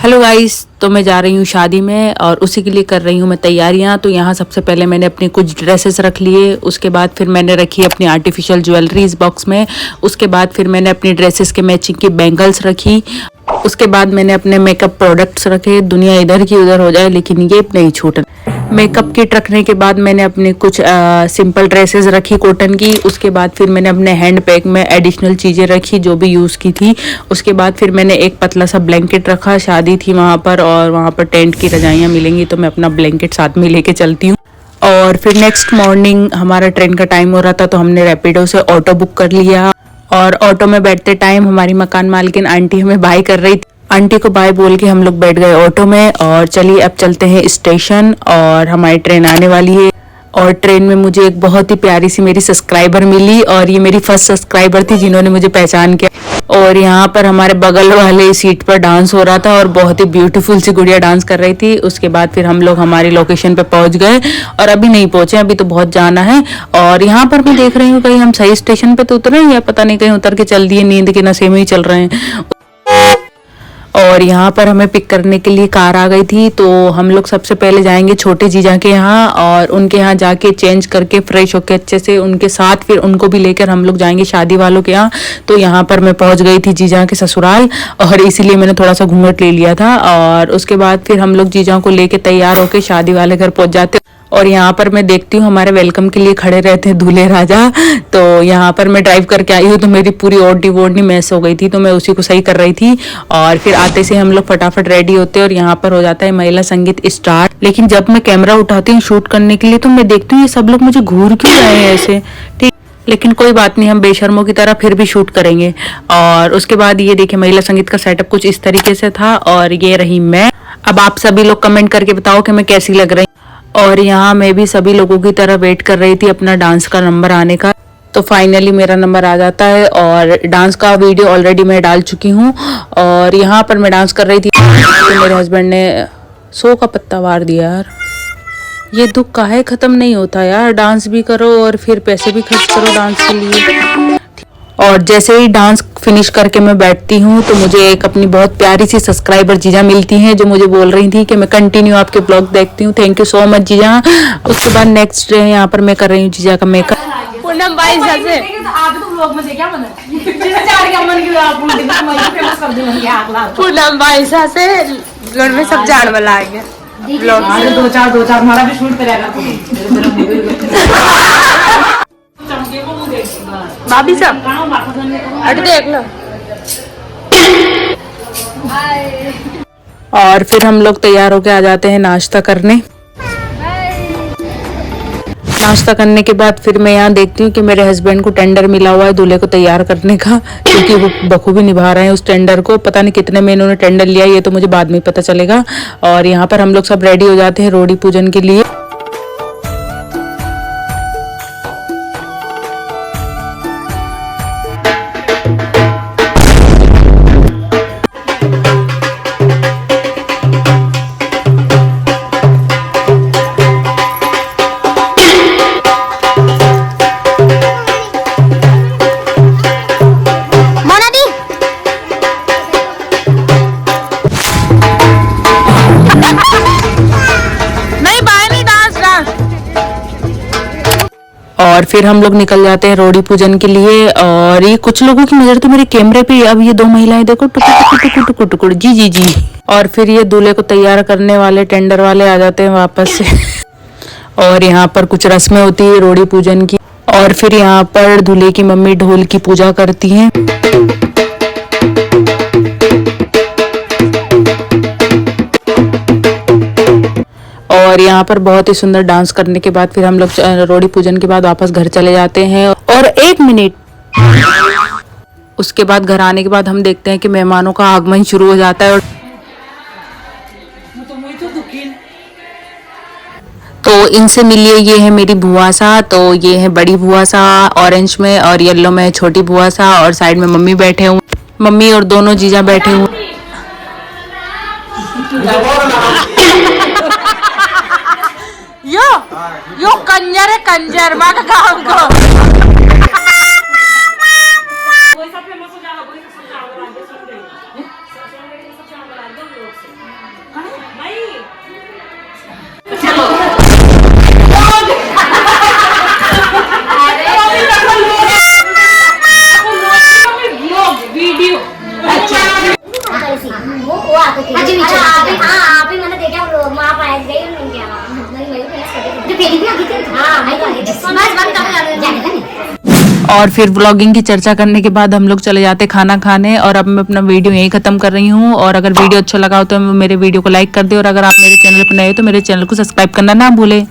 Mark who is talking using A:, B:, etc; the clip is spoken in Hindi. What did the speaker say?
A: हेलो गाइस, तो मैं जा रही हूँ शादी में और उसी के लिए कर रही हूँ मैं तैयारियाँ। तो यहाँ सबसे पहले मैंने अपनी कुछ ड्रेसेस रख लिए, उसके बाद फिर मैंने रखी अपनी आर्टिफिशियल ज्वेलरी इस बॉक्स में। उसके बाद फिर मैंने अपनी ड्रेसेस के मैचिंग की बैंगल्स रखी। उसके बाद मैंने अपने मेकअप प्रोडक्ट्स रखे। दुनिया इधर की उधर हो जाए लेकिन ये नहीं छूटना। मेकअप किट रखने के बाद मैंने अपने कुछ सिंपल ड्रेसेस रखी कॉटन की। उसके बाद फिर मैंने अपने हैंड बैग में एडिशनल चीज़ें रखी जो भी यूज़ की थी। उसके बाद फिर मैंने एक पतला सा ब्लैंकेट रखा। शादी थी वहाँ पर और वहाँ पर टेंट की रजाइयाँ मिलेंगी तो मैं अपना ब्लैंकेट साथ में लेके चलती हूँ। और फिर नेक्स्ट मॉर्निंग हमारा ट्रेन का टाइम हो रहा था तो हमने रैपिडो से ऑटो बुक कर लिया। और ऑटो में बैठते टाइम हमारी मकान मालकिन आंटी हमें बाय कर रही थी। आंटी को बाय बोल के हम लोग बैठ गए ऑटो में और चलिए अब चलते हैं स्टेशन और हमारी ट्रेन आने वाली है। और ट्रेन में मुझे एक बहुत ही प्यारी सी मेरी सब्सक्राइबर मिली और ये मेरी फर्स्ट सब्सक्राइबर थी जिन्होंने मुझे पहचान किया। और यहाँ पर हमारे बगल वाले सीट पर डांस हो रहा था और बहुत ही ब्यूटीफुल सी गुड़िया डांस कर रही थी। उसके बाद फिर हम लोग हमारी लोकेशन पे पहुंच गए और अभी नहीं पहुंचे, अभी तो बहुत जाना है। और यहाँ पर मैं देख रही हूँ कहीं हम सही स्टेशन पे तो उतरे या पता नहीं कहीं उतर के चल दिए, नींद के नशे में ही चल रहे हैं। और यहाँ पर हमें पिक करने के लिए कार आ गई थी तो हम लोग सबसे पहले जाएंगे छोटे जीजा के यहाँ और उनके यहाँ जाके चेंज करके फ्रेश होके अच्छे से उनके साथ फिर उनको भी लेकर हम लोग जाएंगे शादी वालों के यहाँ। तो यहाँ पर मैं पहुँच गई थी जीजा के ससुराल और इसीलिए मैंने थोड़ा सा घूंघट ले लिया था। और उसके बाद फिर हम लोग जीजा को लेके तैयार होके शादी वाले घर पहुँच जाते। और यहाँ पर मैं देखती हूँ हमारे वेलकम के लिए खड़े रहते हैं दूल्हे राजा। तो यहाँ पर मैं ड्राइव करके आई हूँ तो मेरी पूरी ओढ़नी वोढ़नी मैस हो गई थी तो मैं उसी को सही कर रही थी। और फिर आते से हम लोग फटाफट रेडी होते हैं और यहाँ पर हो जाता है महिला संगीत स्टार्ट। लेकिन जब मैं कैमरा उठाती हूँ शूट करने के लिए तो मैं देखती हूँ ये सब लोग मुझे घूर क्यों रहे हैं ऐसे। ठीक, लेकिन कोई बात नहीं, हम बेशर्मों की तरह फिर भी शूट करेंगे। और उसके बाद ये देखिए महिला संगीत का सेटअप कुछ इस तरीके से था और ये रही मैं। अब आप सभी लोग कमेंट करके बताओ कि मैं कैसी लग रही। और यहाँ मैं भी सभी लोगों की तरह वेट कर रही थी अपना डांस का नंबर आने का। तो फाइनली मेरा नंबर आ जाता है और डांस का वीडियो ऑलरेडी मैं डाल चुकी हूँ। और यहाँ पर मैं डांस कर रही थी तो मेरे हस्बैंड ने 100 का पत्ता वार दिया। यार ये दुख काहे खत्म नहीं होता यार, डांस भी करो और फिर पैसे भी खर्च करो डांस के लिए। और जैसे ही डांस फिनिश करके मैं बैठती हूँ तो मुझे एक अपनी बहुत प्यारी सी सब्सक्राइबर जीजा मिलती हैं जो मुझे बोल रही थी कि मैं कंटिन्यू आपके ब्लॉग देखती हूँ, थैंक यू सो मच जीजा। उसके बाद नेक्स्ट डे यहाँ पर मैं कर रही हूँ जीजा का मेकअप।
B: पूनम भाई से आप तो ब्लॉग में से क्या बना पूनम भाई से घर में सब जान वाला है ब्लॉग में दो चार हमारा भी शूट करेगा भाभी सब अरे देख लो।
A: और फिर हम लोग तैयार होके आ जाते हैं नाश्ता करने। नाश्ता करने के बाद फिर मैं यहाँ देखती हूँ कि मेरे हस्बैंड को टेंडर मिला हुआ है दूल्हे को तैयार करने का, क्योंकि वो बखूबी निभा रहे हैं उस टेंडर को। पता नहीं कितने में इन्होंने टेंडर लिया ये तो मुझे बाद में पता चलेगा। और यहाँ पर हम लोग सब रेडी हो जाते हैं रोड़ी पूजन के लिए। और फिर हम लोग निकल जाते हैं रोड़ी पूजन के लिए। और ये कुछ लोगों की नजर तो मेरे कैमरे पे, अब ये दो महिलाएं देखो टुकुर टुकुर जी जी जी। और फिर ये दूल्हे को तैयार करने वाले टेंडर वाले आ जाते हैं वापस से। और यहाँ पर कुछ रस्में होती है रोड़ी पूजन की। और फिर यहाँ पर दूल्हे की मम्मी ढोल की पूजा करती हैं। और यहाँ पर बहुत ही सुंदर डांस करने के बाद फिर हम लोग रोड़ी पूजन के बाद वापस घर चले जाते हैं। और 1 मिनट उसके बाद घर आने के बाद हम देखते हैं कि मेहमानों का आगमन शुरू हो जाता है। और तो इनसे मिलिए, ये है मेरी बुआ सा। तो ये है बड़ी बुआ सा ऑरेंज में और येलो में छोटी बुआ सा। और साइड में मम्मी बैठे हुए, मम्मी और दोनों जीजा बैठे हुए। यो कंजर है, कंजर माँ का काम को। और फिर व्लॉगिंग की चर्चा करने के बाद हम लोग चले जाते खाना खाने। और अब मैं अपना वीडियो यहीं खत्म कर रही हूँ। और अगर वीडियो अच्छा लगा हो तो मेरे वीडियो को लाइक कर दे, और अगर आप मेरे चैनल पर नए हो तो मेरे चैनल को सब्सक्राइब करना ना भूले।